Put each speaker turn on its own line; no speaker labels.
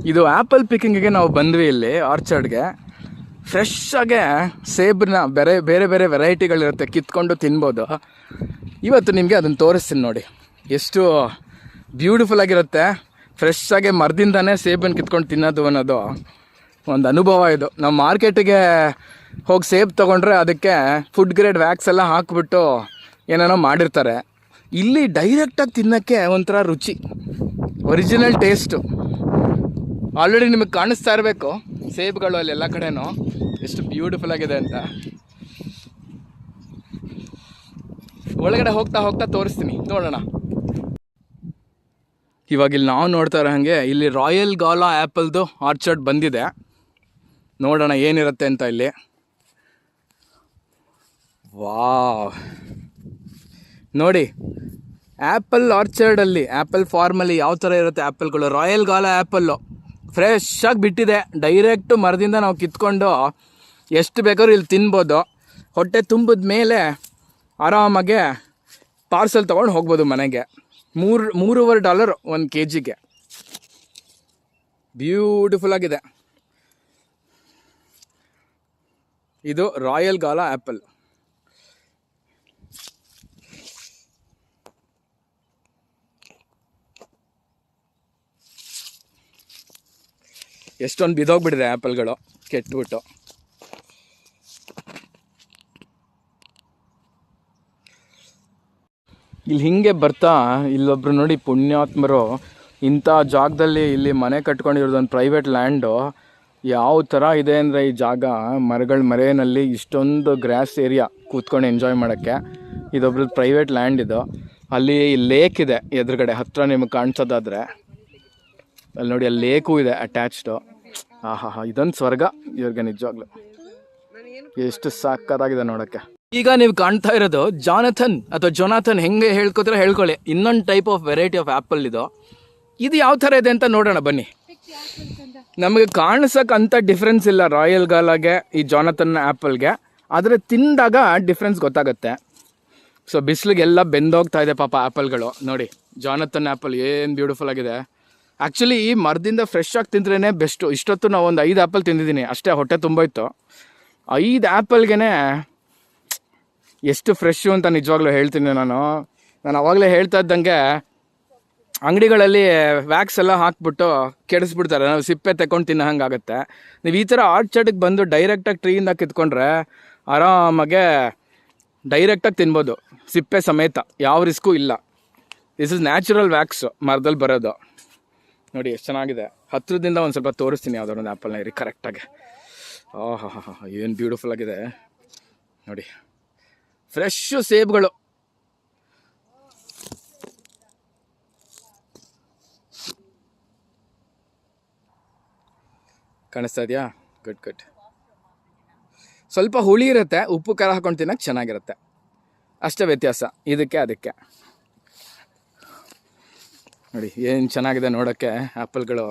ಇದು ಆ್ಯಪಲ್ ಪಿಕ್ಕಿಂಗಿಗೆ ನಾವು ಬಂದ್ವಿ ಇಲ್ಲಿ ಆರ್ಚರ್ಡ್ಗೆ. ಫ್ರೆಶ್ ಆಗಿ ಸೇಬನ್ನ ಬೇರೆ ಬೇರೆ ವೆರೈಟಿಗಳಿರುತ್ತೆ, ಕಿತ್ಕೊಂಡು ತಿನ್ಬೋದು. ಇವತ್ತು ನಿಮಗೆ ಅದನ್ನು ತೋರಿಸ್ತೀನಿ ನೋಡಿ, ಎಷ್ಟು ಬ್ಯೂಟಿಫುಲ್ ಆಗಿರುತ್ತೆ. ಫ್ರೆಶ್ ಆಗಿ ಮರದಿಂದನೇ ಸೇಬನ್ನು ಕಿತ್ಕೊಂಡು ತಿನ್ನೋದು ಅನ್ನೋದು ಒಂದು ಅನುಭವ. ಇದು ನಾವು ಮಾರ್ಕೆಟಿಗೆ ಹೋಗಿ ಸೇಬ್ ತೊಗೊಂಡ್ರೆ ಅದಕ್ಕೆ ಫುಡ್ ಗ್ರೇಡ್ ವ್ಯಾಕ್ಸ್ ಎಲ್ಲ ಹಾಕಿಬಿಟ್ಟು ಏನೇನೋ ಮಾಡಿರ್ತಾರೆ. ಇಲ್ಲಿ ಡೈರೆಕ್ಟಾಗಿ ತಿನ್ನೋಕ್ಕೆ ಒಂಥರ ರುಚಿ, ಒರಿಜಿನಲ್ ಟೇಸ್ಟು. ಆಲ್ರೆಡಿ ನಿಮಗೆ ಕಾಣಿಸ್ತಾ ಇರಬೇಕು ಸೇಬ್ಗಳು ಅಲ್ಲಿ ಎಲ್ಲ ಕಡೆನೂ ಎಷ್ಟು ಬ್ಯೂಟಿಫುಲ್ ಆಗಿದೆ ಅಂತ. ಒಳಗಡೆ ಹೋಗ್ತಾ ತೋರಿಸ್ತೀನಿ, ನೋಡೋಣ. ಇವಾಗ ಇಲ್ಲಿ ನಾವು ನೋಡ್ತಾ ಇರೋ ಹಾಗೆ ಇಲ್ಲಿ ರಾಯಲ್ ಗಾಲಾ ಆ್ಯಪಲ್ದು ಆರ್ಚರ್ಡ್ ಬಂದಿದೆ. ನೋಡೋಣ ಏನಿರುತ್ತೆ ಅಂತ ಇಲ್ಲಿ. ವಾವ್, ನೋಡಿ ಆ್ಯಪಲ್ ಆರ್ಚರ್ಡಲ್ಲಿ, ಆ್ಯಪಲ್ ಫಾರ್ಮಲ್ಲಿ ಯಾವ ಥರ ಇರುತ್ತೆ ಆ್ಯಪಲ್ಗಳು. ರಾಯಲ್ ಗಾಲಾ ಆ್ಯಪಲ್ಲು ಫ್ರೆಶ್ ಆಗಿ ಬಿಟ್ಟಿದೆ. ಡೈರೆಕ್ಟು ಮರದಿಂದ ನಾವು ಕಿತ್ಕೊಂಡು ಎಷ್ಟು ಬೇಕಾದ್ರೂ ಇಲ್ಲಿ ತಿನ್ಬೋದು. ಹೊಟ್ಟೆ ತುಂಬಿದ ಮೇಲೆ ಆರಾಮಾಗೆ ಪಾರ್ಸಲ್ ತೊಗೊಂಡು ಹೋಗ್ಬೋದು ಮನೆಗೆ. $3.25 1 kgಗೆ. ಬ್ಯೂಟಿಫುಲ್ ಆಗಿದೆ. ಇದು ರಾಯಲ್ ಗಾಲಾ ಆ್ಯಪಲ್. ಎಷ್ಟೊಂದು ಬಿದ್ದೋಗ್ಬಿಟ್ಟಿದೆ ಆ್ಯಪಲ್ಗಳು ಕೆಟ್ಬಿಟ್ಟು. ಇಲ್ಲಿ ಹಿಂಗೆ ಬರ್ತಾ ಇಲ್ಲೊಬ್ರು ನೋಡಿ ಪುಣ್ಯಾತ್ಮರು ಇಂಥ ಜಾಗದಲ್ಲಿ ಇಲ್ಲಿ ಮನೆ ಕಟ್ಕೊಂಡಿರೋದೊಂದು ಪ್ರೈವೇಟ್ ಲ್ಯಾಂಡು. ಯಾವ ಥರ ಇದೆ ಅಂದರೆ ಈ ಜಾಗ, ಮರಗಳ ಮರೆಯಲ್ಲಿ ಇಷ್ಟೊಂದು ಗ್ರಾಸ್ ಏರಿಯಾ ಕೂತ್ಕೊಂಡು ಎಂಜಾಯ್ ಮಾಡೋಕ್ಕೆ. ಇದೊಬ್ರದ್ದು ಪ್ರೈವೇಟ್ ಲ್ಯಾಂಡ್ ಇದು. ಅಲ್ಲಿ ಲೇಕ್ ಇದೆ ಎದುರುಗಡೆ, ಹತ್ತಿರ ನಿಮಗೆ ಕಾಣಿಸೋದಾದರೆ ಅಲ್ಲಿ ನೋಡಿ, ಅಲ್ಲಿ ಲೇಕು ಇದೆ ಅಟ್ಯಾಚ್ಡು. ಇದೊಂದು ಸ್ವರ್ಗ ಇವ್ರಿಗೆ ನಿಜವಾಗ್ಲು. ಎಷ್ಟು ಸಾಕಾಗಿದೆ ನೋಡೋಕ್ಕೆ. ಈಗ ನೀವು ಕಾಣ್ತಾ ಇರೋದು ಜೊನಾಥನ್ ಹೆಂಗೆ ಹೇಳ್ಕೊತಾರೆ ಹೇಳ್ಕೊಳ್ಳಿ. ಇನ್ನೊಂದು type of variety of apple ಇದು. ಇದು ಯಾವ ಥರ ಇದೆ ಅಂತ ನೋಡೋಣ ಬನ್ನಿ. ನಮಗೆ ಕಾಣಿಸೋಕೆ ಅಂಥ ಡಿಫ್ರೆನ್ಸ್ ಇಲ್ಲ ರಾಯಲ್ ಗಾಲಾಗೆ ಈ ಜೊನಾಥನ್ ಆ್ಯಪಲ್ಗೆ, ಆದರೆ ತಿಂದಾಗ ಡಿಫ್ರೆನ್ಸ್ ಗೊತ್ತಾಗುತ್ತೆ. ಸೊ ಬಿಸಿಲಿಗೆಲ್ಲ ಬೆಂದೋಗ್ತಾ ಇದೆ ಪಾಪ ಆ್ಯಪಲ್ಗಳು. ನೋಡಿ ಜೊನಾಥನ್ ಆ್ಯಪಲ್ ಏನು ಬ್ಯೂಟಿಫುಲ್ ಆಗಿದೆ. ಆ್ಯಕ್ಚುಲಿ ಈ ಮರದಿಂದ ಫ್ರೆಶ್ ಆಗಿ ತಿಂದ್ರೇ ಬೆಸ್ಟು. ಇಷ್ಟೊತ್ತು ನಾವು ಒಂದು 5 ಆ್ಯಪಲ್ ತಿಂದಿದ್ದೀನಿ ಅಷ್ಟೇ, ಹೊಟ್ಟೆ ತುಂಬೋಯ್ತು. 5 ಆ್ಯಪಲ್ಗೆ ಎಷ್ಟು ಫ್ರೆಶ್ಶು ಅಂತ ನಿಜವಾಗ್ಲೂ ಹೇಳ್ತೀನಿ ನಾನು ಅವಾಗಲೇ ಹೇಳ್ತಾ ಇದ್ದಂಗೆ, ಅಂಗಡಿಗಳಲ್ಲಿ ವ್ಯಾಕ್ಸ್ ಎಲ್ಲ ಹಾಕ್ಬಿಟ್ಟು ಕೆಡಿಸ್ಬಿಡ್ತಾರೆ, ನಾವು ಸಿಪ್ಪೆ ತಗೊಂಡು ತಿನ್ನೋ ಹಂಗಾಗುತ್ತೆ. ನೀವು ಈ ಥರ ಆರ್ಚರ್ಡ್ಗೆ ಬಂದು ಡೈರೆಕ್ಟಾಗಿ ಟ್ರೀಯಿಂದ ಕಿತ್ಕೊಂಡ್ರೆ ಆರಾಮಾಗೆ ಡೈರೆಕ್ಟಾಗಿ ತಿನ್ಬೋದು, ಸಿಪ್ಪೆ ಸಮೇತ, ಯಾವ ರಿಸ್ಕು ಇಲ್ಲ. ದಿಸ್ ಇಸ್ ನ್ಯಾಚುರಲ್ ವ್ಯಾಕ್ಸು ಮರದಲ್ಲಿ ಬರೋದು. ನೋಡಿ ಎಷ್ಟು ಚೆನ್ನಾಗಿದೆ. ಹತ್ತಿರದಿಂದ ಒಂದು ಸ್ವಲ್ಪ ತೋರಿಸ್ತೀನಿ ಯಾವುದಾದ್ರು ಒಂದು ಆ್ಯಪಲ್ನ ಇರಿ ಕರೆಕ್ಟಾಗಿ. ಏನು ಬ್ಯೂಟಿಫುಲ್ ಆಗಿದೆ ನೋಡಿ, ಫ್ರೆಶ್ಶು ಸೇಬ್ಗಳು. ಕಾಣಿಸ್ತಾ ಇದೆಯಾ? ಗುಡ್. ಸ್ವಲ್ಪ ಹುಳಿ ಇರುತ್ತೆ, ಉಪ್ಪು ಖಾರ ಹಾಕೊಂಡು ತಿನ್ನೋಕ್ಕೆ ಚೆನ್ನಾಗಿರುತ್ತೆ, ಅಷ್ಟೇ ವ್ಯತ್ಯಾಸ ಇದಕ್ಕೆ ಅದಕ್ಕೆ. ನೋಡಿ ಏನು ಚೆನ್ನಾಗಿದೆ ನೋಡೋಕ್ಕೆ ಆ್ಯಪಲ್ಗಳು.